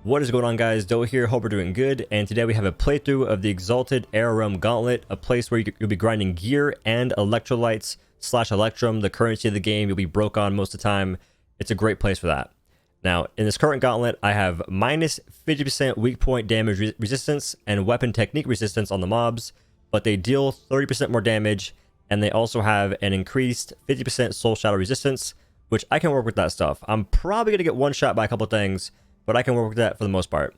What is going on, guys? Doe here, hope we're doing good, and today we have a playthrough of the Exalted Air Realm Gauntlet, a place where you'll be grinding gear and electrolytes / electrum, the currency of the game. You'll be broke on most of the time. It's a great place for that. Now, in this current gauntlet, I have minus 50% weak point damage resistance and weapon technique resistance on the mobs, but they deal 30% more damage, and they also have an increased 50% soul shadow resistance, which I can work with that stuff. I'm probably going to get one shot by a couple things, but I can work with that for the most part.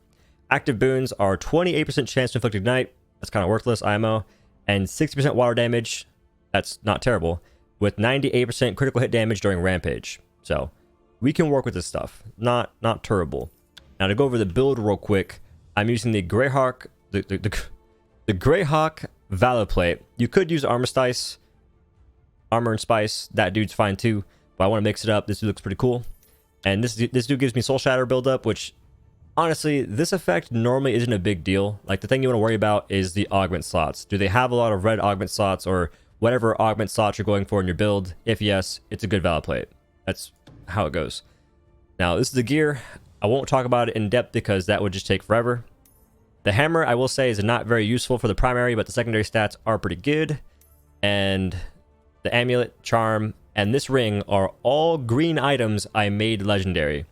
Active boons are 28% chance to inflict ignite. That's kind of worthless, IMO. And 60% water damage. That's not terrible. With 98% critical hit damage during rampage. So, we can work with this stuff. Not terrible. Now, to go over the build real quick, I'm using the Greyhawk, the Greyhawk Valor Plate. You could use Armor and Spice. That dude's fine too. But I want to mix it up. This dude looks pretty cool. And this dude gives me Soul Shatter buildup, which, honestly, this effect normally isn't a big deal. Like, the thing you want to worry about is the augment slots. Do they have a lot of red augment slots, or whatever augment slots you're going for in your build? If yes, it's a good Valor Plate. That's how it goes. Now, this is the gear. I won't talk about it in depth because that would just take forever. The hammer, I will say, is not very useful for the primary, but the secondary stats are pretty good. And the amulet, charm, and this ring are all green items I made legendary.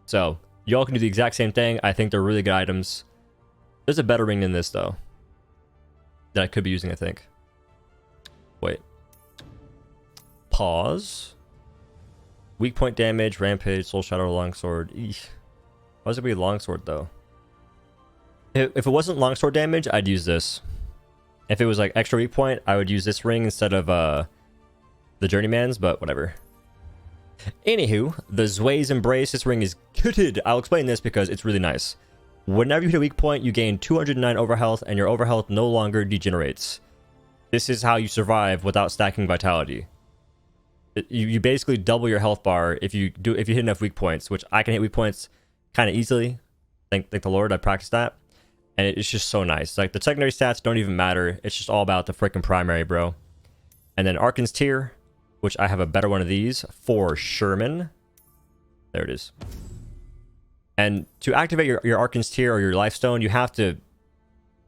So, y'all can do the exact same thing. I think they're really good items. There's a better ring than this, though, that I could be using, I think. Wait. Pause. Weak point damage, rampage, soul shadow, longsword. Eesh. Why does it be longsword, though? If it wasn't longsword damage, I'd use this. If it was like extra weak point, I would use this ring instead of the Journeyman's, but whatever. Anywho, the Zway's Embrace. This ring is kitted. I'll explain this because it's really nice. Whenever you hit a weak point, you gain 209 overhealth, and your overhealth no longer degenerates. This is how you survive without stacking vitality. You basically double your health bar if you hit enough weak points, which I can hit weak points kind of easily. Thank the Lord, I practiced that. And it's just so nice. Like, the secondary stats don't even matter. It's just all about the freaking primary, bro. And then Arkan's Tear, which I have a better one of these for Sherman. There it is. And to activate your Arkan's Tear or your Lifestone, you have to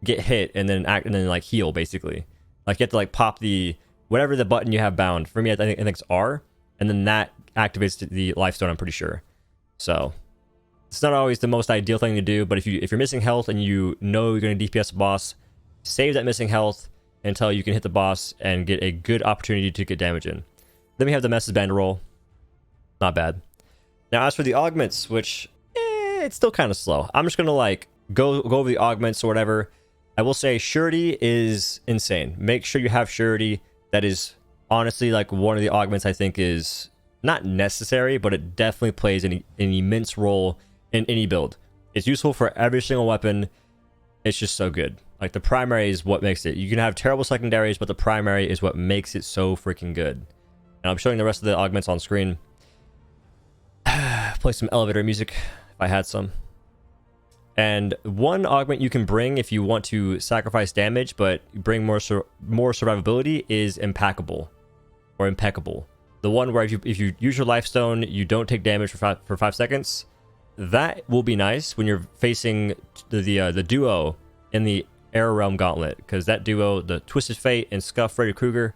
get hit and then like heal, basically. Like, you have to like pop the whatever the button you have bound. For me, I think it's R, and then that activates the Lifestone, I'm pretty sure. So it's not always the most ideal thing to do, but if you're missing health and you know you're going to DPS a boss, save that missing health until you can hit the boss and get a good opportunity to get damage in. Then we have the Mess's Banderole. Not bad. Now, as for the augments, which, it's still kind of slow. I'm just going to, like, go over the augments or whatever. I will say Surety is insane. Make sure you have Surety. That is, honestly, like, one of the augments I think is not necessary, but it definitely plays an immense role in any build. It's useful for every single weapon. It's just so good. Like, the primary is what makes it. You can have terrible secondaries, but the primary is what makes it so freaking good. And I'm showing the rest of the augments on screen. Play some elevator music if I had some. And one augment you can bring if you want to sacrifice damage but bring more survivability is Impeccable. Or Impeccable. The one where if you use your Lifestone, you don't take damage for 5 seconds. That will be nice when you're facing the duo in the Air Realm Gauntlet. Because that duo, the Twisted Fate and Scuffed Freddy Krueger,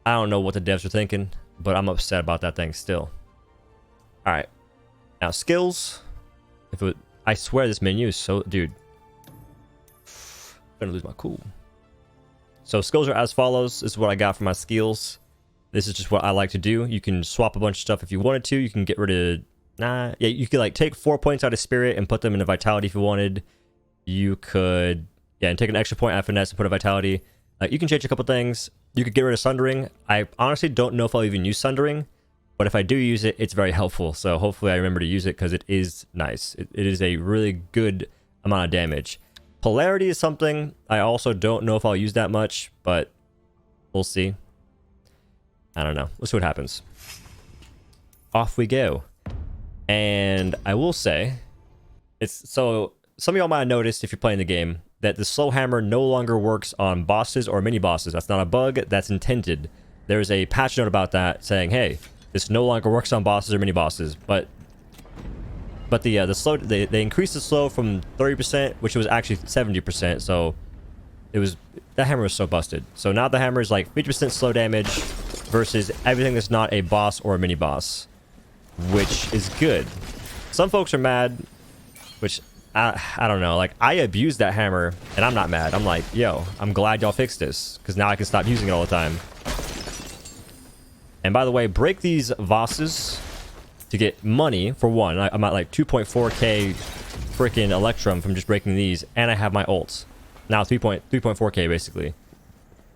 I don't know what the devs are thinking, but I'm upset about that thing still. Alright. Now, Skils. I swear this menu is so... Dude. I'm gonna lose my cool. So, skills are as follows. This is what I got for my skills. This is just what I like to do. You can swap a bunch of stuff if you wanted to. You can get rid of... Yeah, you could, like, take 4 points out of Spirit and put them into Vitality if you wanted. You could... Yeah, and take an extra point out of Finesse and put a Vitality. You can change a couple things. You could get rid of Sundering. I honestly don't know if I'll even use Sundering, but if I do use it, it's very helpful. So hopefully I remember to use it because it is nice. It is a really good amount of damage. Polarity is something I also don't know if I'll use that much, but we'll see. I don't know. Let's see what happens. Off we go. And I will say, so some of y'all might have noticed if you're playing the game that the slow hammer no longer works on bosses or mini bosses. That's not a bug, that's intended. There's a patch note about that saying, hey, this no longer works on bosses or mini bosses, but But the slow, they increased the slow from 30%, which was actually 70%. So it was, that hammer was so busted. So now the hammer is like 50% slow damage versus everything that's not a boss or a mini boss, which is good. Some folks are mad, which I don't know. Like, I abused that hammer and I'm not mad. I'm like, yo, I'm glad y'all fixed this because now I can stop using it all the time. And by the way, break these Vosses to get money for one. I'm at like 2.4k freaking electrum from just breaking these, and I have my ults. Now 3.4k basically.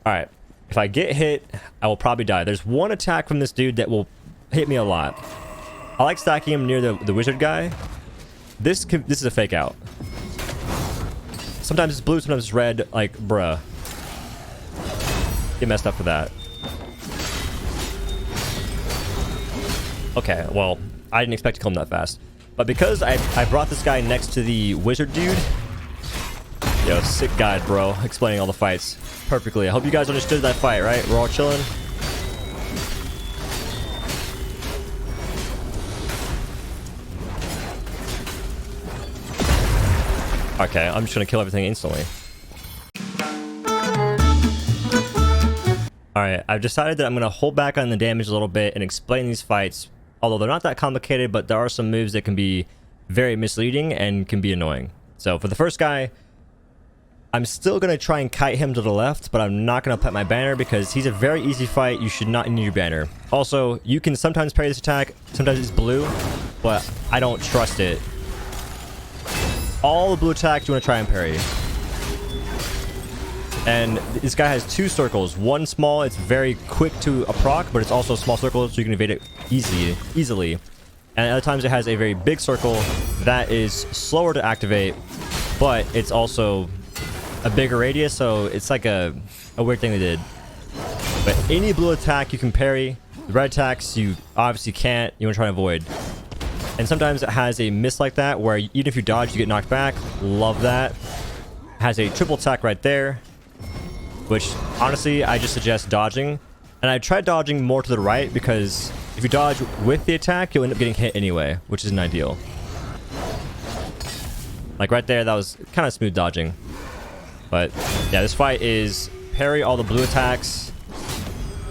Alright, if I get hit, I will probably die. There's one attack from this dude that will hit me a lot. I like stacking him near the wizard guy. This is a fake out. Sometimes it's blue, sometimes it's red. Like, bruh. Get messed up for that. Okay, well, I didn't expect to kill him that fast. But because I brought this guy next to the wizard dude... Yo, sick guide, bro. Explaining all the fights perfectly. I hope you guys understood that fight, right? We're all chilling. Okay, I'm just gonna kill everything instantly. Alright, I've decided that I'm gonna hold back on the damage a little bit and explain these fights. Although they're not that complicated, but there are some moves that can be very misleading and can be annoying. So for the first guy, I'm still going to try and kite him to the left, but I'm not going to put my banner because he's a very easy fight. You should not need your banner. Also, you can sometimes parry this attack. Sometimes it's blue, but I don't trust it. All the blue attacks you want to try and parry. And this guy has two circles. One small, it's very quick to a proc, but it's also a small circle, so you can evade it easily. And other times it has a very big circle that is slower to activate, but it's also a bigger radius, so it's like a weird thing they did. But any blue attack you can parry. The red attacks you obviously can't. You want to try and avoid. And sometimes it has a miss like that, where even if you dodge, you get knocked back. Love that. Has a triple attack right there, which honestly I just suggest dodging. And I tried dodging more to the right because if you dodge with the attack, you'll end up getting hit anyway, which isn't ideal. Like right there, that was kind of smooth dodging. But yeah, this fight is parry all the blue attacks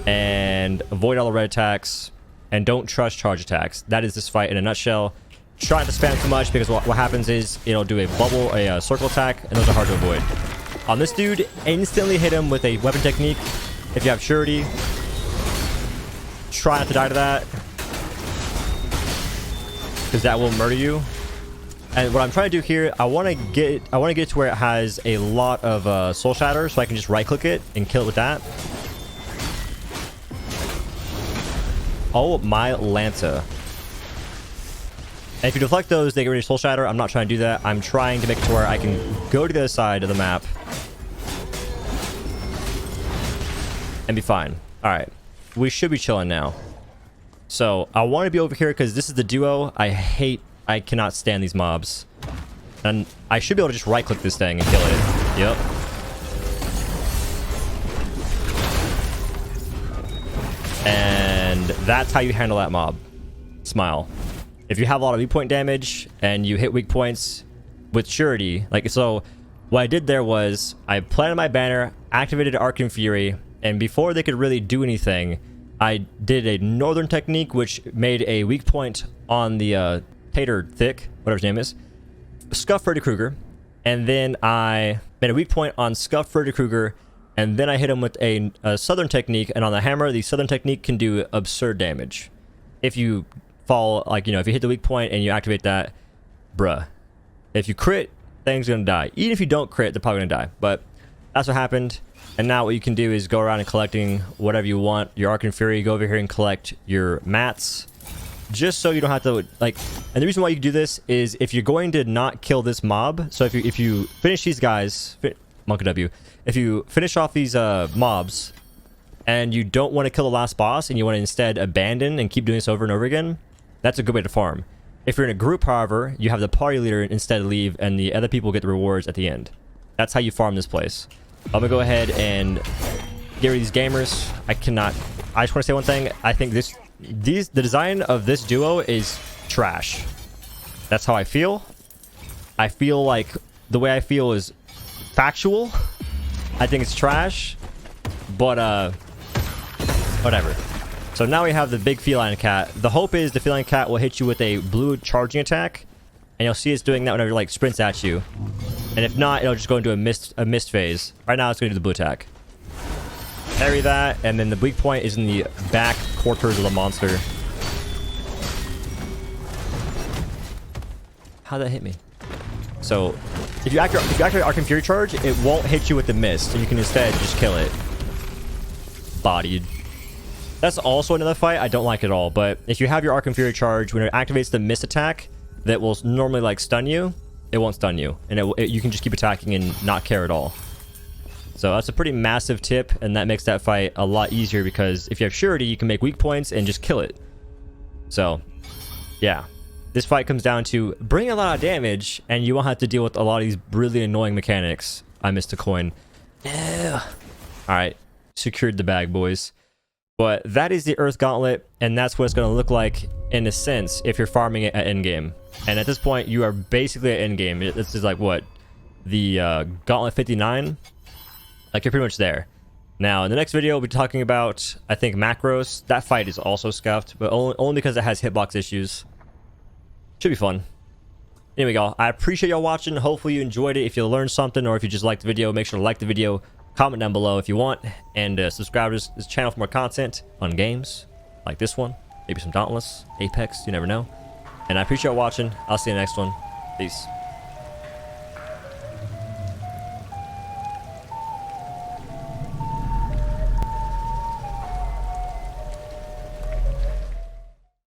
and avoid all the red attacks and don't trust charge attacks. That is this fight in a nutshell. Try not to spam too much because what happens is it'll do a bubble, a circle attack, and those are hard to avoid. On this dude, instantly hit him with a weapon technique. If you have surety, try not to die to that, because that will murder you. And what I'm trying to do here, I want to get to where it has a lot of soul shatter, so I can just right click it and kill it with that. Oh my Lanta. And if you deflect those, they get rid of soul shatter. I'm not trying to do that. I'm trying to make it to where I can go to the other side of the map and be fine. Alright, we should be chilling now. So I want to be over here because this is the duo. I cannot stand these mobs. And I should be able to just right click this thing and kill it. Yep. And that's how you handle that mob. Smile. If you have a lot of weak point damage and you hit weak points with surety, like, so what I did there was I planted my banner, activated Arcane Fury, and before they could really do anything, I did a northern technique which made a weak point on the Thicc, whatever his name is, Scuffed Freddy Krueger, and then I made a weak point on Scuffed Freddy Krueger, and then I hit him with a southern technique, and on the hammer, the southern technique can do absurd damage. If you fall, like, you know, if you hit the weak point and you activate that, bruh. If you crit, thing's gonna die. Even if you don't crit, they're probably gonna die. But that's what happened. And now what you can do is go around and collecting whatever you want. Your Arcane Fury, go over here and collect your mats. Just so you don't have to, like, and the reason why you do this is if you're going to not kill this mob, so if you finish these guys, Monkey W, if you finish off these mobs and you don't want to kill the last boss and you want to instead abandon and keep doing this over and over again, that's a good way to farm. If you're in a group, however, you have the party leader instead leave and the other people get the rewards at the end. That's how you farm this place. I'm gonna go ahead and get rid of these gamers. I just want to say one thing. I think the design of this duo is trash. That's how I feel. I feel like the way I feel is factual. I think it's trash, but whatever. So now we have the big feline cat. The hope is the feline cat will hit you with a blue charging attack, and you'll see it's doing that whenever it like sprints at you. And if not, it'll just go into a mist phase. Right now, it's going to do the blue attack. Parry that, and then the weak point is in the back quarters of the monster. How'd that hit me? So, if you activate Arcane Fury Charge, it won't hit you with the mist, and you can instead just kill it. Bodied. That's also another fight I don't like at all, but if you have your Arcane Fury Charge, when it activates the mist attack that will normally like stun you, it won't stun you, and you can just keep attacking and not care at all. So that's a pretty massive tip, and that makes that fight a lot easier because if you have Surety, you can make weak points and just kill it. So, yeah. This fight comes down to bring a lot of damage, and you won't have to deal with a lot of these really annoying mechanics. I missed a coin. Yeah. Alright. Secured the bag, boys. But that is the Earth Gauntlet, and that's what it's going to look like, in a sense, if you're farming it at endgame. And at this point, you are basically at endgame. This is like, what? The Gauntlet 59? Like, you're pretty much there. Now, in the next video, we'll be talking about, I think, macros. That fight is also scuffed, but only because it has hitbox issues. Should be fun. Anyway, y'all, I appreciate y'all watching. Hopefully you enjoyed it. If you learned something or if you just liked the video, make sure to like the video, comment down below if you want, and subscribe to this channel for more content on games like this one, maybe some Dauntless, Apex, you never know. And I appreciate y'all watching. I'll see you in the next one. Peace.